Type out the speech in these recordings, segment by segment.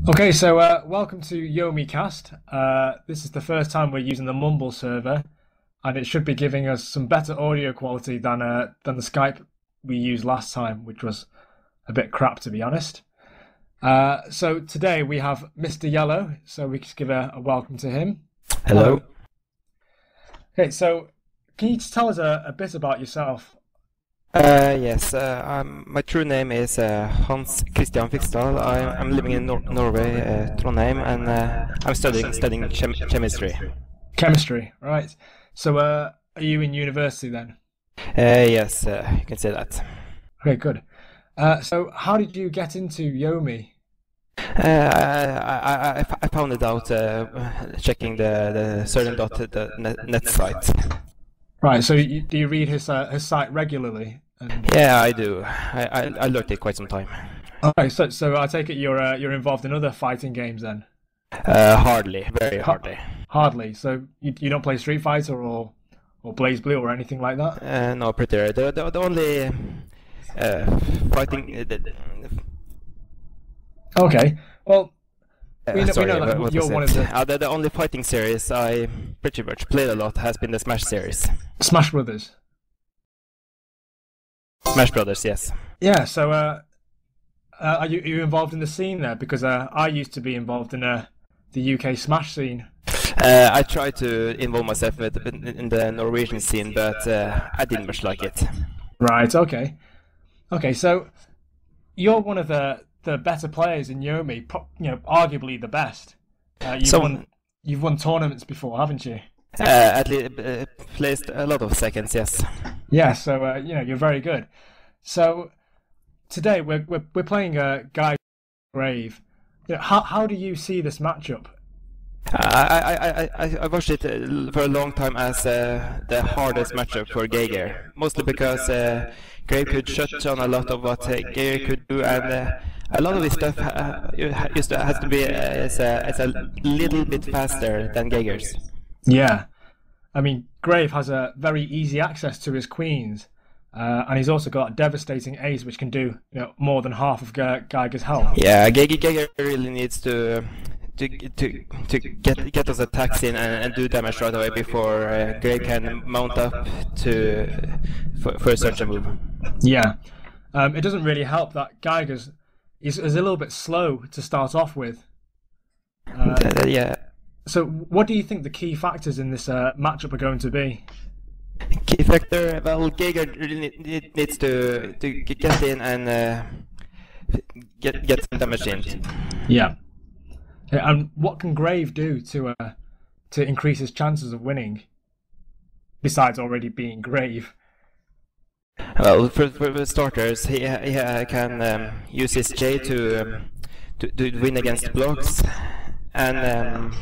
Okay, so welcome to Yomicast. This is the first time we're using the Mumble server, and it should be giving us some better audio quality than the Skype we used last time, which was a bit crap to be honest. So today we have MrYellow, so we just give a welcome to him. Hello. Okay, so can you just tell us a bit about yourself? Yes, my true name is Hans Christian Fiksdal. I'm living in Norway, Trondheim, and I'm studying chemistry. Chemistry, right? So are you in university then? Yes, you can say that. Okay, good. So how did you get into Yomi? I found it out checking the certain.net site. Right. So do you read his site regularly? Yeah, I do. I looked it quite some time. Okay. So I take it you're involved in other fighting games then? Hardly, very hardly. Hardly. So you don't play Street Fighter or Blaze Blue or anything like that? No, pretty rare. The only fighting. Okay. Well, we know Sorry, that you're one of the only fighting series I pretty much played a lot has been the Smash series. Smash Brothers. Smash Brothers, yes. Yeah. So are you involved in the scene there? Because I used to be involved in the UK Smash scene. I tried to involve myself in the Norwegian scene, but I didn't much like it. Right. Okay. Okay. So you're one of the better players in Yomi. Arguably the best. You've won tournaments before, haven't you? At least placed a lot of seconds, yes. Yeah. So you're very good. So today we're playing Geiger Grave. How do you see this matchup? I watched it for a long time as the hardest matchup for Geiger, mostly because Grave could shut down a lot of what Geiger could do, and a lot of his stuff has to be is a little bit faster than Geiger's. Yeah, I mean Grave has a very easy access to his queens, and he's also got a devastating ace which can do more than half of Geiger's health. Yeah, Geiger really needs to get those attacks in and do damage right away before Grave can mount up for such a move. Yeah, it doesn't really help that Geiger's is a little bit slow to start off with. Yeah. So what do you think the key factors in this matchup are going to be? Key factor, well, Geiger really needs to get in and get some damage in. Yeah. And what can Grave do to increase his chances of winning? Besides already being Grave. Well, for starters, he can use his J to win against blocks, and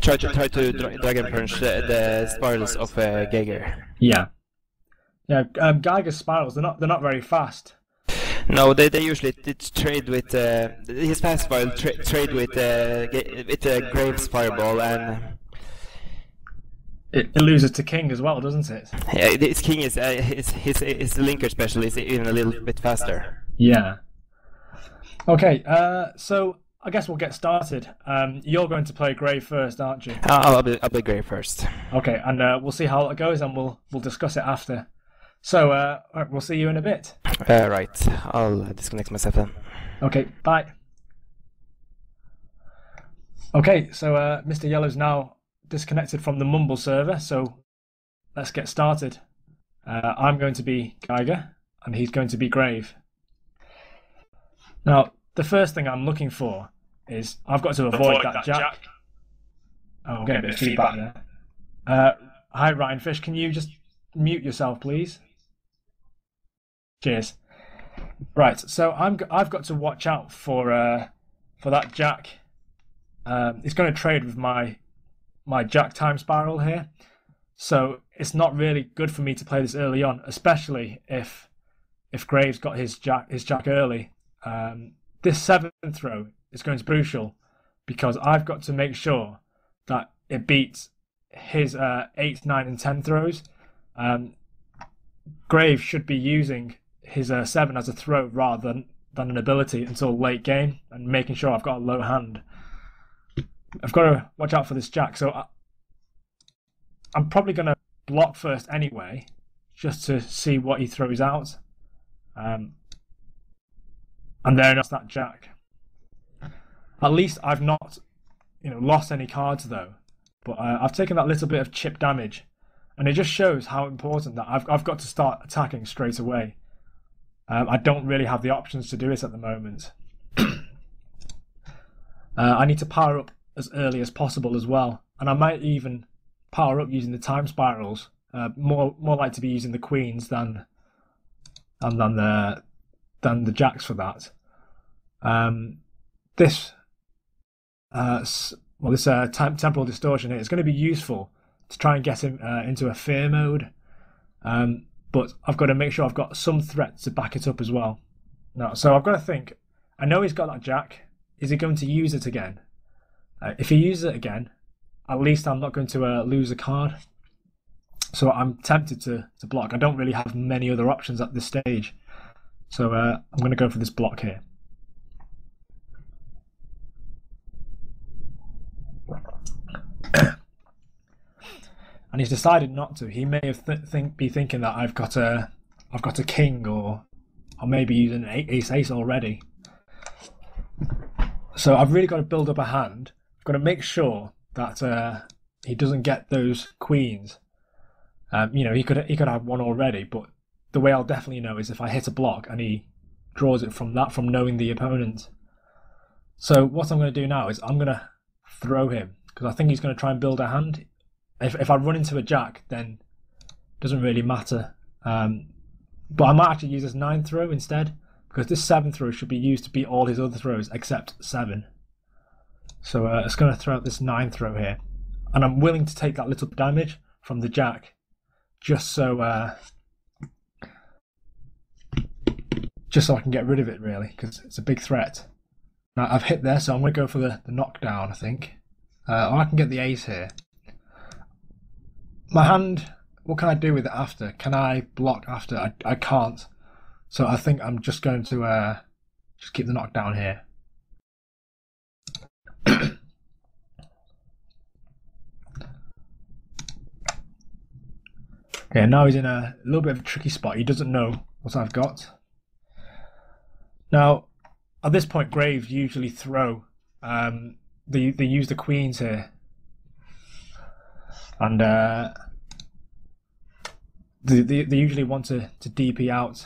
try to dragon punch the spirals of Geiger. Yeah. Geiger's spirals they're not very fast. No, they usually trade with his fast spiral trade with Grave's fireball, and it loses to King as well, doesn't it? Yeah, his King is his linker special is even a little bit faster. Yeah. Okay, so I guess we'll get started. You're going to play Grave first, aren't you? I'll be Grave first. Okay, and we'll see how it goes, and we'll discuss it after. So we'll see you in a bit. Right, I'll disconnect myself then. Okay, bye. Okay, so MrYellow's now disconnected from the Mumble server, so let's get started. I'm going to be Geiger, and he's going to be Grave. Now, the first thing I'm looking for is I've got to avoid that Jack. Oh, I'm getting a bit of feedback there. Hi, Ryan Fish. Can you just mute yourself, please? Cheers. Right, so I've got to watch out for that Jack. It's going to trade with my Jack time spiral here, so it's not really good for me to play this early on, especially if Grave's got his Jack early. This 7th row is going to be crucial because I've got to make sure that it beats his 8th, 9th, and 10th throws. Grave should be using his 7 as a throw rather than an ability until late game, and making sure I've got a low hand. I've got to watch out for this jack, so I'm probably going to block first anyway, just to see what he throws out. And then that's that jack. At least I've not, lost any cards though. But I've taken that little bit of chip damage, and it just shows how important that I've got to start attacking straight away. I don't really have the options to do it at the moment. I need to power up as early as possible as well, and I might even power up using the time spirals. More like to be using the queens than the jacks for that. This temporal distortion here is going to be useful to try and get him into a fear mode, but I've got to make sure I've got some threat to back it up as well. Now, so I've got to think. I know he's got that jack. Is he going to use it again? If he uses it again, at least I'm not going to lose a card. So I'm tempted to block. I don't really have many other options at this stage. So I'm going to go for this block here. And he's decided not to. He may have be thinking that I've got a king, or maybe using an ace already. So I've really got to build up a hand. I've got to make sure that he doesn't get those queens. He could have one already, but the way I'll definitely know is if I hit a block and he draws it from knowing the opponent. So what I'm going to do now is I'm going to throw him, because I think he's going to try and build a hand. If I run into a jack, then it doesn't really matter. But I might actually use this 9 throw instead, because this 7 throw should be used to beat all his other throws except 7. So it's going to throw out this 9 throw here, and I'm willing to take that little damage from the jack, just so I can get rid of it, really, because it's a big threat. Now I've hit there, so I'm going to go for the knockdown, I think. Or I can get the ace here. My hand, what can I do with it after? Can I block after? I can't. So I think I'm just going to just keep the knockdown here. Okay, now he's in a little bit of a tricky spot. He doesn't know what I've got. Now, at this point, Graves usually throw. They use the queens here. And they usually want to DP out.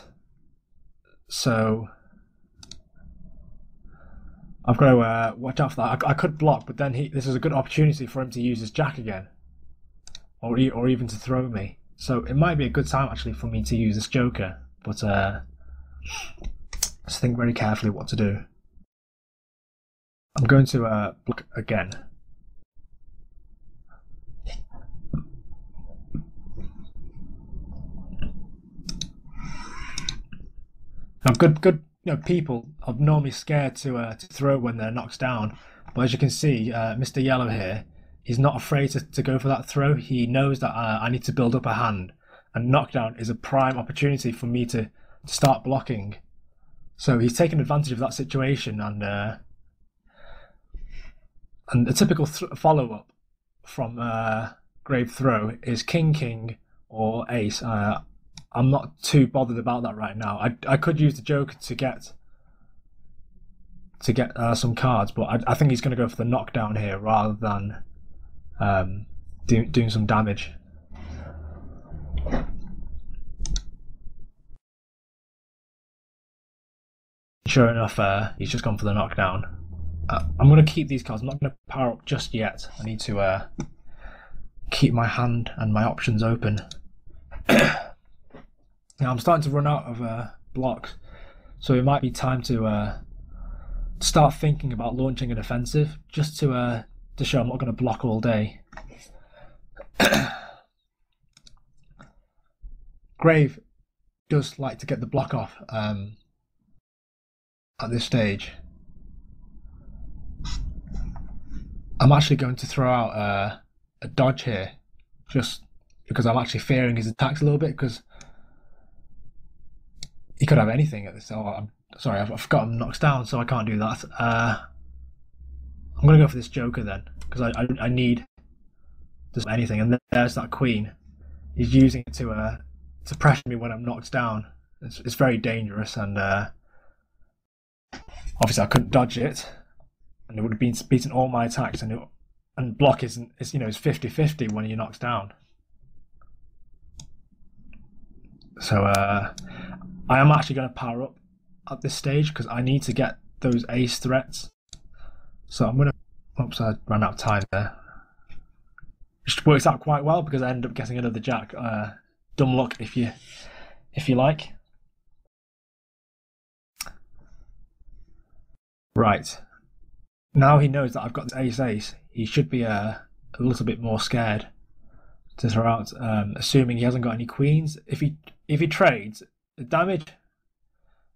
So I've got to watch out for that. I could block, but then this is a good opportunity for him to use his jack again, or even to throw me. So it might be a good time actually for me to use this joker, but just think very carefully what to do. I'm going to block again. Now, good people are normally scared to throw when they're knocked down, but as you can see, Mr. Yellow here, he's not afraid to go for that throw. He knows that I need to build up a hand, and knockdown is a prime opportunity for me to start blocking. So he's taken advantage of that situation, and the typical follow-up from grave throw is king or ace. I'm not too bothered about that right now. I could use the joker to get some cards, but I think he's going to go for the knockdown here rather than doing some damage. Sure enough, he's just gone for the knockdown. I'm going to keep these cards. I'm not going to power up just yet. I need to keep my hand and my options open. Now I'm starting to run out of blocks, so it might be time to start thinking about launching an offensive, just to show I'm not going to block all day. Grave does like to get the block off at this stage. I'm actually going to throw out a dodge here, just because I'm actually fearing his attacks a little bit, because he could have anything at this. So Sorry, I've forgotten I'm knocked down, so I can't do that. I'm going to go for this joker then, because I need just anything. And there's that queen. He's using it to pressure me when I'm knocked down. It's very dangerous, and obviously I couldn't dodge it, and it would have been beaten all my attacks. And block is 50-50 when you're knocked down. So I am actually going to power up at this stage because I need to get those ace threats. So I'm going to... Oops, I ran out of time there. Which works out quite well because I end up getting another jack. Dumb luck if you like. Right. Now he knows that I've got this ace, he should be a little bit more scared to throw out, assuming he hasn't got any queens. If he trades, the damage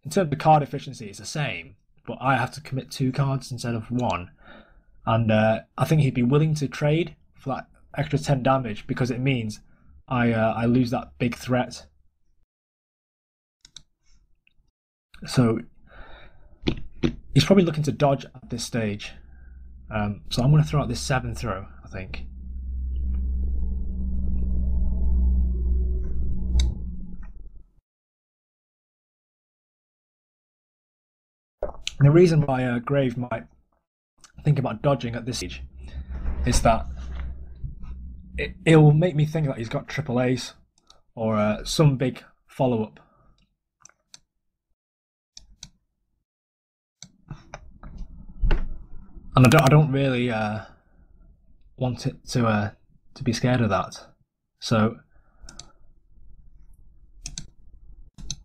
in terms of card efficiency is the same, but I have to commit 2 cards instead of 1, and I think he'd be willing to trade for that extra 10 damage because it means I lose that big threat. So he's probably looking to dodge at this stage. So I'm going to throw out this 7 throw, I think. And the reason why Grave might think about dodging at this stage is that it will make me think that he's got triple ace or some big follow-up. And I don't really want it to be scared of that. So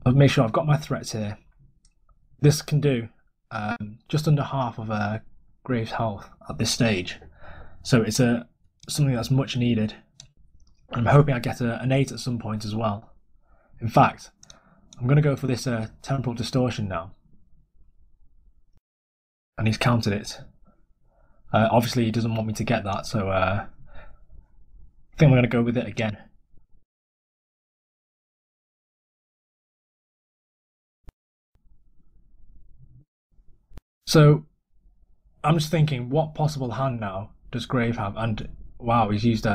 I'll make sure I've got my threats here. This can do just under half of Grave's health at this stage. So it's something that's much needed. I'm hoping I get an 8 at some point as well. In fact, I'm going to go for this temporal distortion now. And he's countered it. Obviously he doesn't want me to get that, so I think I'm going to go with it again. So I'm just thinking, what possible hand now does Grave have? And wow, he's used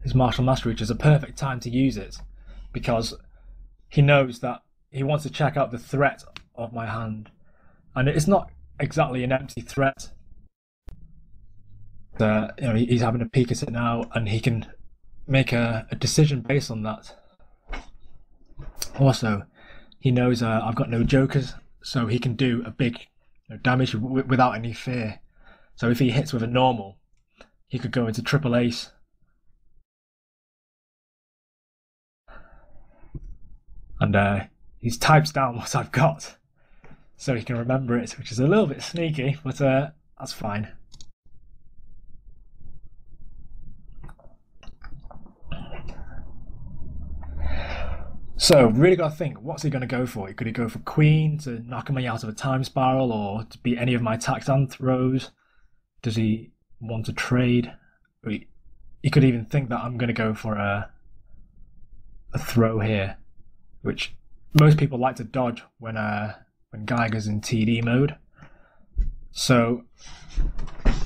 his Martial Mastery, which is a perfect time to use it, because he knows that he wants to check out the threat of my hand, and it's not exactly an empty threat. He's having a peek at it now, and he can make a decision based on that. Also, he knows I've got no jokers, so he can do a big damage without any fear. So if he hits with a normal, he could go into triple ace. And he's typed down what I've got, so he can remember it, which is a little bit sneaky, but that's fine. So really got to think, what's he going to go for? Could he go for queen to knock me out of a time spiral, or to beat any of my attacks and throws? Does he want to trade? He could even think that I'm going to go for a throw here, which most people like to dodge when Geiger's in TD mode. So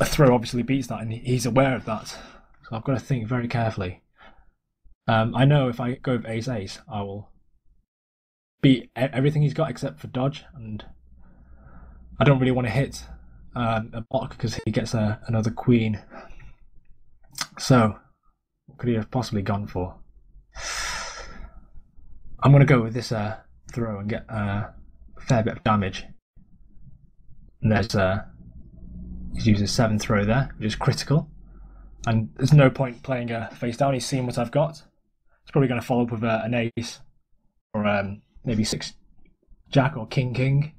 a throw obviously beats that, and he's aware of that. So I've got to think very carefully. I know if I go with ace-ace, I will beat everything he's got except for dodge, and I don't really want to hit a block because he gets another queen. So what could he have possibly gone for? I'm going to go with this throw and get a fair bit of damage. And there's he's used a 7 throw there, which is critical. And there's no point playing a face down. He's seen what I've got. He's probably going to follow up with an ace, or maybe 6 jack or king king.